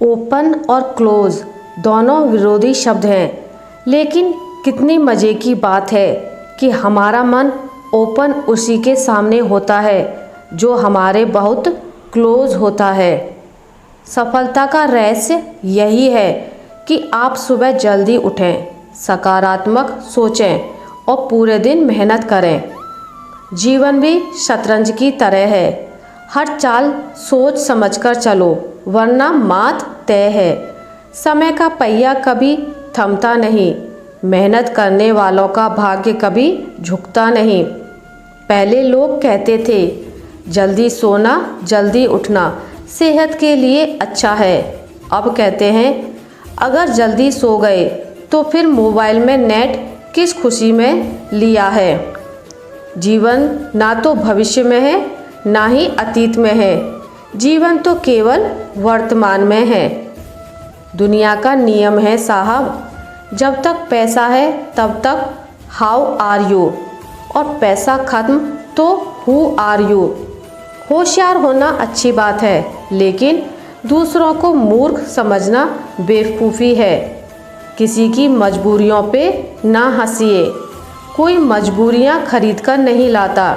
Open और close दोनों विरोधी शब्द हैं, लेकिन कितनी मज़े की बात है कि हमारा मन ओपन उसी के सामने होता है जो हमारे बहुत क्लोज होता है। सफलता का रहस्य यही है कि आप सुबह जल्दी उठें, सकारात्मक सोचें और पूरे दिन मेहनत करें। जीवन भी शतरंज की तरह है, हर चाल सोच समझकर चलो वरना मात तय है। समय का पहिया कभी थमता नहीं, मेहनत करने वालों का भाग्य कभी झुकता नहीं। पहले लोग कहते थे जल्दी सोना जल्दी उठना सेहत के लिए अच्छा है। अब कहते हैं अगर जल्दी सो गए तो फिर मोबाइल में नेट किस खुशी में लिया है। जीवन ना तो भविष्य में है ना ही अतीत में है, जीवन तो केवल वर्तमान में है। दुनिया का नियम है साहब, जब तक पैसा है तब तक हाउ आर यू, और पैसा खत्म तो हु आर यू। होशियार होना अच्छी बात है, लेकिन दूसरों को मूर्ख समझना बेवकूफ़ी है। किसी की मजबूरियों पे ना हंसिए, कोई मजबूरियां खरीद कर नहीं लाता।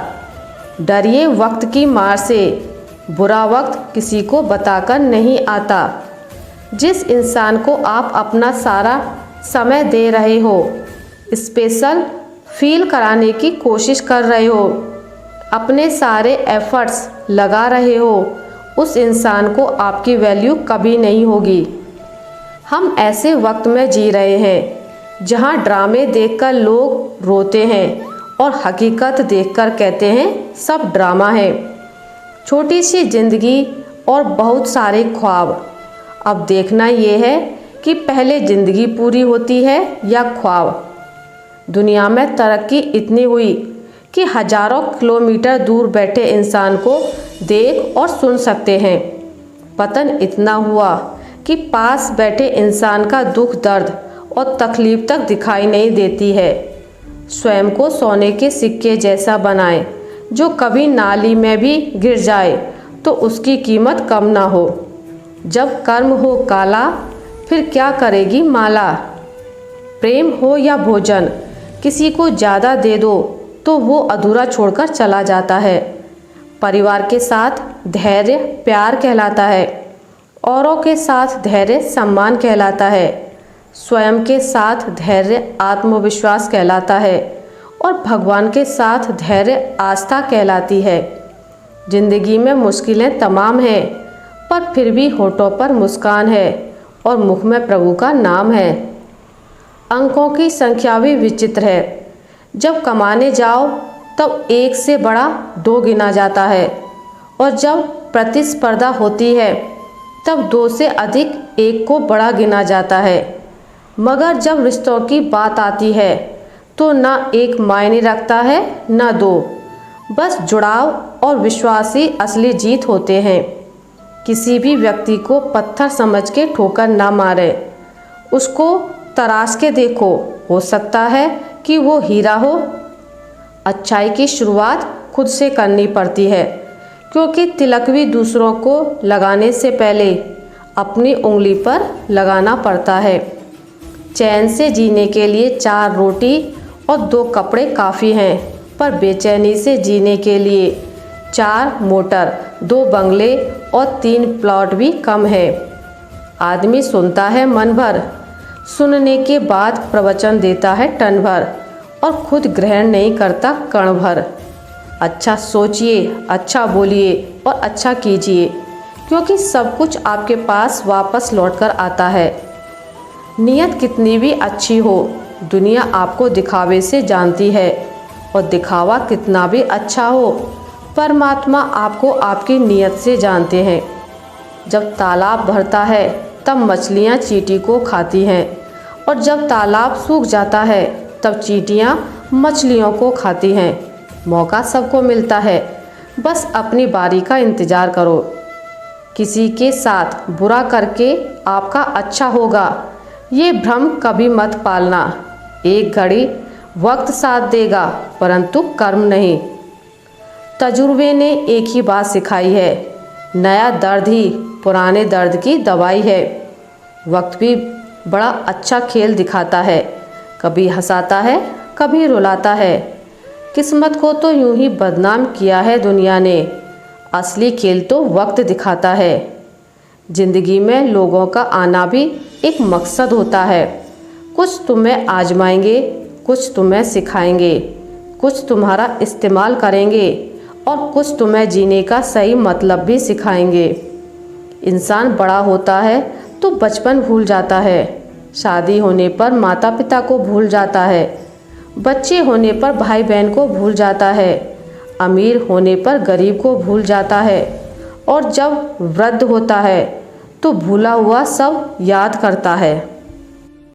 डरिए वक्त की मार से, बुरा वक्त किसी को बताकर नहीं आता। जिस इंसान को आप अपना सारा समय दे रहे हो, स्पेशल फील कराने की कोशिश कर रहे हो, अपने सारे एफर्ट्स लगा रहे हो, उस इंसान को आपकी वैल्यू कभी नहीं होगी। हम ऐसे वक्त में जी रहे हैं जहां ड्रामे देखकर लोग रोते हैं और हकीकत देखकर कहते हैं सब ड्रामा है। छोटी सी जिंदगी और बहुत सारे ख्वाब। अब देखना ये है कि पहले ज़िंदगी पूरी होती है या ख्वाब। दुनिया में तरक्की इतनी हुई कि हजारों किलोमीटर दूर बैठे इंसान को देख और सुन सकते हैं। पतन इतना हुआ कि पास बैठे इंसान का दुख दर्द और तकलीफ तक दिखाई नहीं देती है। स्वयं को सोने के सिक्के जैसा बनाएं, जो कभी नाली में भी गिर जाए तो उसकी कीमत कम ना हो। जब कर्म हो काला फिर क्या करेगी माला। प्रेम हो या भोजन, किसी को ज़्यादा दे दो तो वो अधूरा छोड़कर चला जाता है। परिवार के साथ धैर्य प्यार कहलाता है, औरों के साथ धैर्य सम्मान कहलाता है, स्वयं के साथ धैर्य आत्मविश्वास कहलाता है और भगवान के साथ धैर्य आस्था कहलाती है। जिंदगी में मुश्किलें तमाम हैं, पर फिर भी होठों पर मुस्कान है और मुख में प्रभु का नाम है। अंकों की संख्या भी विचित्र है, जब कमाने जाओ तब एक से बड़ा दो गिना जाता है, और जब प्रतिस्पर्धा होती है तब दो से अधिक एक को बड़ा गिना जाता है। मगर जब रिश्तों की बात आती है तो ना एक मायने रखता है ना दो, बस जुड़ाव और विश्वास ही असली जीत होते हैं। किसी भी व्यक्ति को पत्थर समझ के ठोकर ना मारे, उसको तराश के देखो, हो सकता है कि वो हीरा हो। अच्छाई की शुरुआत खुद से करनी पड़ती है, क्योंकि तिलक भी दूसरों को लगाने से पहले अपनी उंगली पर लगाना पड़ता है। चैन से जीने के लिए 4 रोटी और 2 कपड़े काफ़ी हैं, पर बेचैनी से जीने के लिए 4 मोटर, 2 बंगले और 3 प्लॉट भी कम है। आदमी सुनता है मन भर, सुनने के बाद प्रवचन देता है टन भर, और खुद ग्रहण नहीं करता कण भर। अच्छा सोचिए, अच्छा बोलिए और अच्छा कीजिए, क्योंकि सब कुछ आपके पास वापस लौटकर आता है। नीयत कितनी भी अच्छी हो, दुनिया आपको दिखावे से जानती है, और दिखावा कितना भी अच्छा हो, परमात्मा आपको आपकी नीयत से जानते हैं। जब तालाब भरता है तब मछलियाँ चींटी को खाती हैं, और जब तालाब सूख जाता है तब चींटियाँ मछलियों को खाती हैं। मौका सबको मिलता है, बस अपनी बारी का इंतज़ार करो। किसी के साथ बुरा करके आपका अच्छा होगा, ये भ्रम कभी मत पालना। एक घड़ी वक्त साथ देगा, परंतु कर्म नहीं। तजुर्बे ने एक ही बात सिखाई है, नया दर्द ही पुराने दर्द की दवाई है। वक्त भी बड़ा अच्छा खेल दिखाता है, कभी हंसाता है, कभी रुलाता है। किस्मत को तो यूं ही बदनाम किया है दुनिया ने, असली खेल तो वक्त दिखाता है। ज़िंदगी में लोगों का आना भी एक मकसद होता है। कुछ तुम्हें आजमाएंगे, कुछ तुम्हें सिखाएंगे, कुछ तुम्हारा इस्तेमाल करेंगे और कुछ तुम्हें जीने का सही मतलब भी सिखाएंगे। इंसान बड़ा होता है तो बचपन भूल जाता है, शादी होने पर माता पिता को भूल जाता है, बच्चे होने पर भाई बहन को भूल जाता है, अमीर होने पर गरीब को भूल जाता है और जब वृद्ध होता है तो भूला हुआ सब याद करता है।